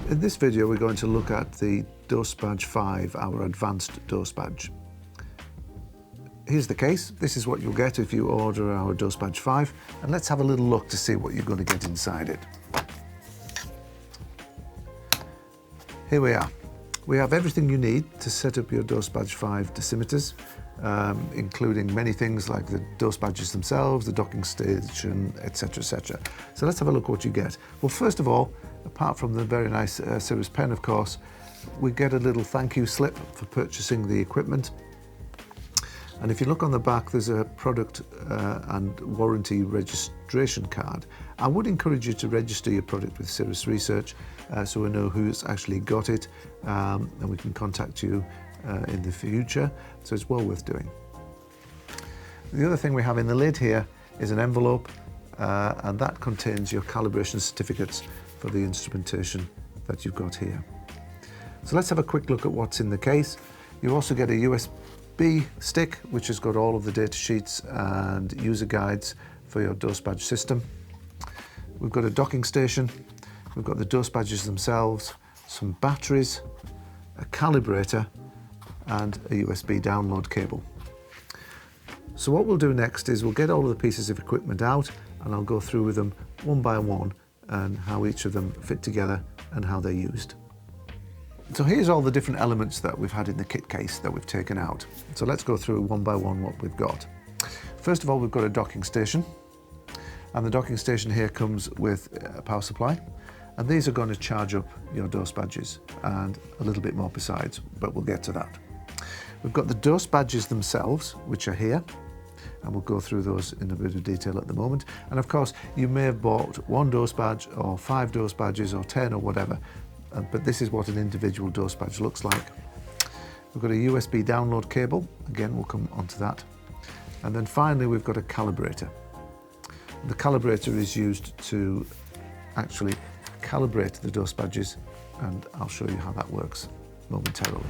In this video we're going to look at the doseBadge5, our advanced dose badge. Here's the case. This is what you'll get if you order our doseBadge5, and let's have a little look to see what you're going to get inside it. Here we are. We have everything you need to set up your doseBadge5 dosimeters, including many things like the dose badges themselves, the docking station, etc, etc. So let's have a look what you get. Well, first of all, apart from the very nice Cirrus pen, of course, we get a little thank you slip for purchasing the equipment. And if you look on the back, there's a product and warranty registration card. I would encourage you to register your product with Cirrus Research so we know who's actually got it, and we can contact you in the future, so it's well worth doing. The other thing we have in the lid here is an envelope, and that contains your calibration certificates for the instrumentation that you've got here. So let's have a quick look at what's in the case. You also get a USB stick which has got all of the data sheets and user guides for your dose badge system. We've got a docking station, we've got the dose badges themselves, some batteries, a calibrator and a USB download cable. So what we'll do next is we'll get all of the pieces of equipment out, and I'll go through with them one by one and how each of them fit together and how they're used. So here's all the different elements that we've had in the kit case that we've taken out. So let's go through one by one what we've got. First of all, we've got a docking station, and the docking station here comes with a power supply, and these are going to charge up your dose badges and a little bit more besides, but we'll get to that. We've got the dose badges themselves, which are here, and we'll go through those in a bit of detail at the moment. And of course, you may have bought one dose badge or 5 dose badges or 10 or whatever, but this is what an individual dose badge looks like. We've got a USB download cable, again we'll come onto that. And then finally we've got a calibrator. The calibrator is used to actually calibrate the dose badges, and I'll show you how that works momentarily.